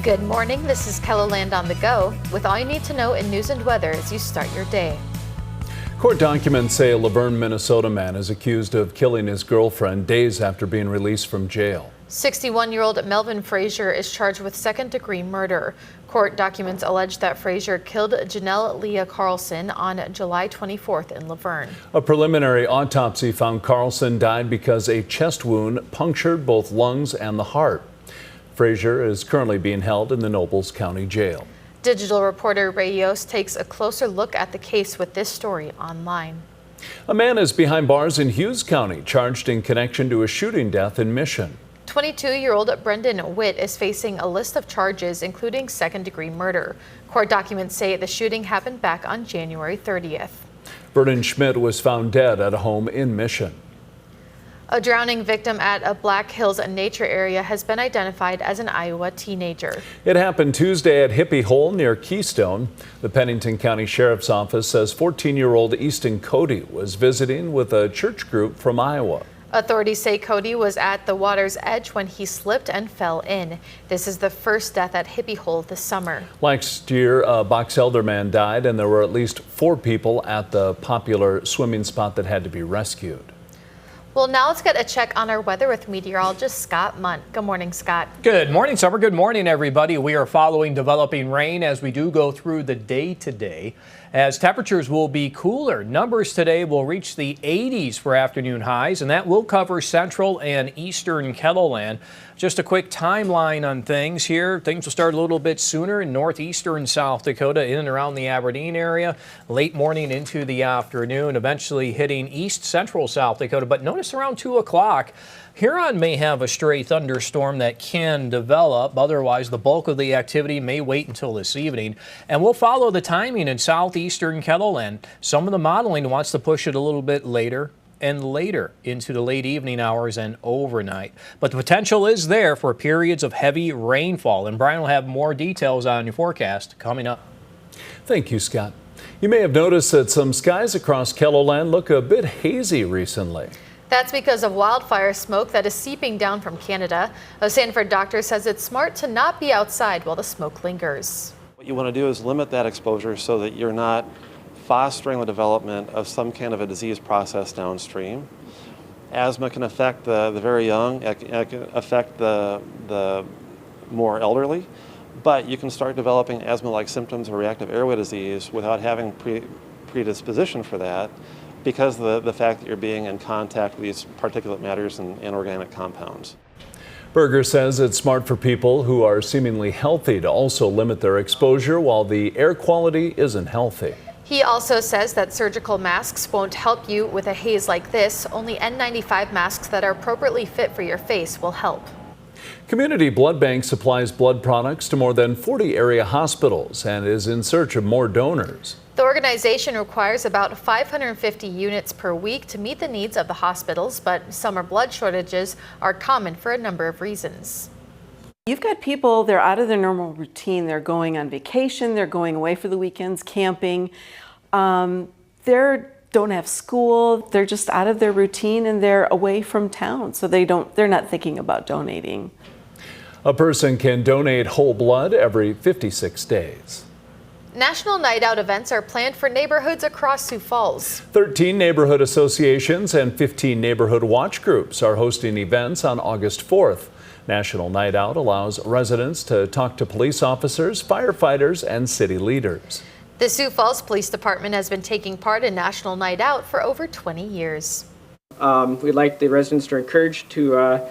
Good morning, this is KELOLAND on the go with all you need to know in news and weather as you start your day. Court documents say a Laverne, Minnesota man is accused of killing his girlfriend days after being released from jail. 61-year-old Melvin Frazier is charged with second-degree murder. Court documents allege that Frazier killed Janelle Leah Carlson on July 24th in Laverne. A preliminary autopsy found Carlson died because a chest wound punctured both lungs and the heart. Frazier is currently being held in the Nobles County Jail. Digital reporter Ray Yost takes a closer look at the case with this story online. A man is behind bars in Hughes County, charged in connection to a shooting death in Mission. 22-year-old Brendan Witt is facing a list of charges, including second-degree murder. Court documents say the shooting happened back on January 30th. Vernon Schmidt was found dead at a home in Mission. A drowning victim at a Black Hills nature area has been identified as an Iowa teenager. It happened Tuesday at Hippie Hole near Keystone. The Pennington County Sheriff's Office says 14-year-old Easton Cody was visiting with a church group from Iowa. Authorities say Cody was at the water's edge when he slipped and fell in. This is the first death at Hippie Hole this summer. Last year, a Box Elder man died, and there were at least 4 people at the popular swimming spot that had to be rescued. Well, now let's get a check on our weather with meteorologist Scott Munt. Good morning, Scott. Good morning, Summer. Good morning, everybody. We are following developing rain as we do go through the day today, as temperatures will be cooler. Numbers today will reach the 80s for afternoon highs, and that will cover central and eastern KELOLAND. Just a quick timeline on things here. Things will start a little bit sooner in northeastern South Dakota, in and around the Aberdeen area, late morning into the afternoon, eventually hitting east central South Dakota. But notice around 2 o'clock, Huron may have a stray thunderstorm that can develop. Otherwise, the bulk of the activity may wait until this evening. And we'll follow the timing in southeastern KELOLAND. Some of the modeling wants to push it a little bit later and later into the late evening hours and overnight. But the potential is there for periods of heavy rainfall. And Brian will have more details on your forecast coming up. Thank you, Scott. You may have noticed that some skies across KELOLAND look a bit hazy recently. That's because of wildfire smoke that is seeping down from Canada. A Sanford doctor says it's smart to not be outside while the smoke lingers. What you want to do is limit that exposure so that you're not fostering the development of some kind of a disease process downstream. Asthma can affect the very young, it can affect the more elderly, but you can start developing asthma-like symptoms or reactive airway disease without having predisposition for that, because of the fact that you're being in contact with these particulate matters and organic compounds. Berger says it's smart for people who are seemingly healthy to also limit their exposure while the air quality isn't healthy. He also says that surgical masks won't help you with a haze like this. Only N95 masks that are appropriately fit for your face will help. Community Blood Bank supplies blood products to more than 40 area hospitals and is in search of more donors. The organization requires about 550 units per week to meet the needs of the hospitals, but summer blood shortages are common for a number of reasons. You've got people, they're out of their normal routine. They're going on vacation, they're going away for the weekends, camping. They don't have school, they're just out of their routine and they're away from town, so they're not thinking about donating. A person can donate whole blood every 56 days. National Night Out events are planned for neighborhoods across Sioux Falls. 13 neighborhood associations and 15 neighborhood watch groups are hosting events on August 4th. National Night Out allows residents to talk to police officers, firefighters, and city leaders. The Sioux Falls Police Department has been taking part in National Night Out for over 20 years. We'd like the residents to encourage to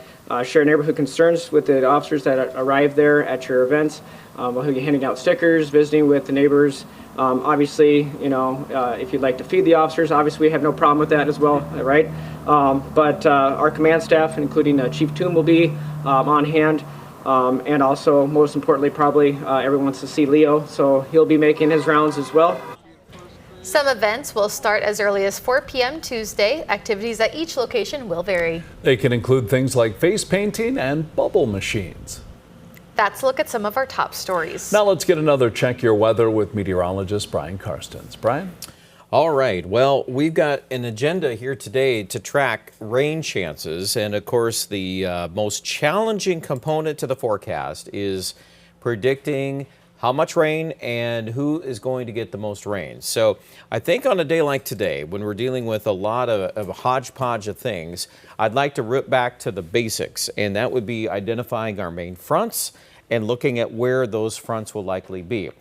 share neighborhood concerns with the officers that arrive there at your events. We'll be handing out stickers, visiting with the neighbors. Obviously, if you'd like to feed the officers, obviously we have no problem with that as well, right? But our command staff, including Chief Toom, will be on hand. And also, most importantly, probably everyone wants to see Leo, so he'll be making his rounds as well. Some events will start as early as 4 p.m. Tuesday. Activities at each location will vary. They can include things like face painting and bubble machines. That's a look at some of our top stories. Now let's get another Check Your Weather with meteorologist Brian Karstens. Brian? All right. Well, we've got an agenda here today to track rain chances. And of course, the most challenging component to the forecast is predicting how much rain and who is going to get the most rain. So I think on a day like today, when we're dealing with a lot of a hodgepodge of things, I'd like to root back to the basics, and that would be identifying our main fronts and looking at where those fronts will likely be.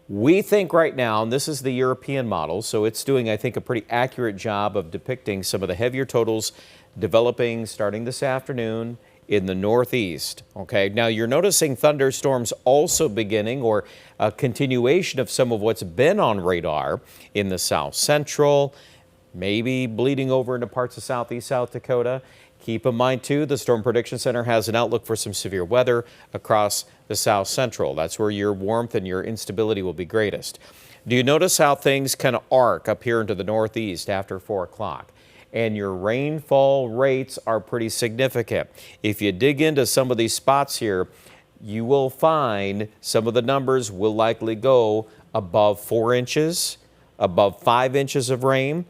We think right now, and this is the European model, so it's doing, I think, a pretty accurate job of depicting some of the heavier totals developing starting this afternoon in the northeast. Okay, now you're noticing thunderstorms also beginning, or a continuation of some of what's been on radar in the south central, maybe bleeding over into parts of southeast South Dakota. Keep in mind, too, the Storm Prediction Center has an outlook for some severe weather across the south central. That's where your warmth and your instability will be greatest. Do you notice how things kind of arc up here into the northeast after 4 o'clock? And your rainfall rates are pretty significant. If you dig into some of these spots here, you will find some of the numbers will likely go above 4 inches, above 5 inches of rain.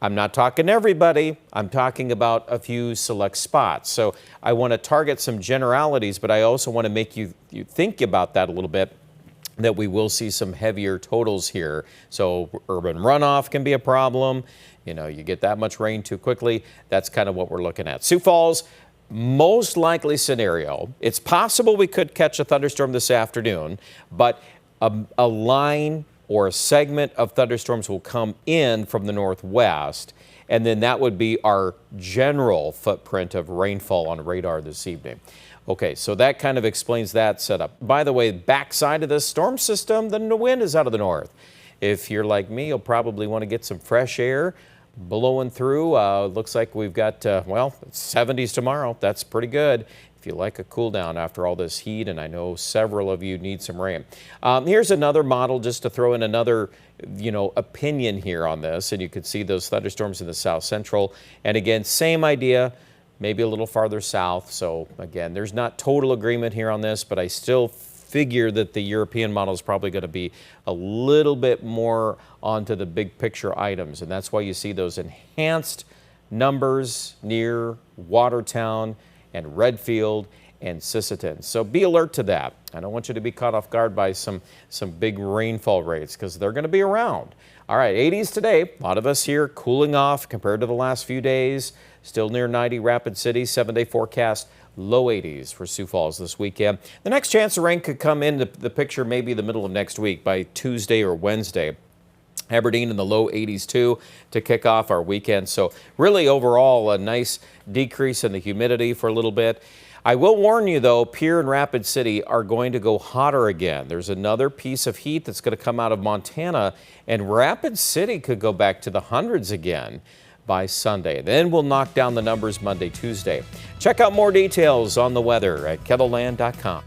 I'm not talking everybody, I'm talking about a few select spots. So I want to target some generalities, but I also want to make you think about that a little bit, that we will see some heavier totals here. So urban runoff can be a problem. You know, you get that much rain too quickly. That's kind of what we're looking at. Sioux Falls, most likely scenario. It's possible we could catch a thunderstorm this afternoon, but a line or a segment of thunderstorms will come in from the northwest, and then that would be our general footprint of rainfall on radar this evening. Okay, so that kind of explains that setup. By the way, backside of this storm system, the wind is out of the north. If you're like me, you'll probably want to get some fresh air blowing through. Looks like we've got, well, 70s tomorrow. That's pretty good if you like a cool down after all this heat, and I know several of you need some rain. Here's another model just to throw in another, opinion here on this, and you can see those thunderstorms in the south central. And again, same idea, maybe a little farther south. So again, there's not total agreement here on this, but I still figure that the European model is probably going to be a little bit more onto the big picture items, and that's why you see those enhanced numbers near Watertown and Redfield and Sisseton. So be alert to that. I don't want you to be caught off guard by some big rainfall rates, because they're going to be around. All right, 80s today. A lot of us here cooling off compared to the last few days. Still near 90 Rapid City. 7-day forecast. Low 80s for Sioux Falls this weekend. The next chance of rain could come into the picture maybe the middle of next week, by Tuesday or Wednesday. Aberdeen in the low 80s too to kick off our weekend. So really overall a nice decrease in the humidity for a little bit. I will warn you though, Pierre and Rapid City are going to go hotter again. There's another piece of heat that's going to come out of Montana, and Rapid City could go back to the hundreds again by Sunday. Then we'll knock down the numbers Monday, Tuesday. Check out more details on the weather at KELOLAND.com.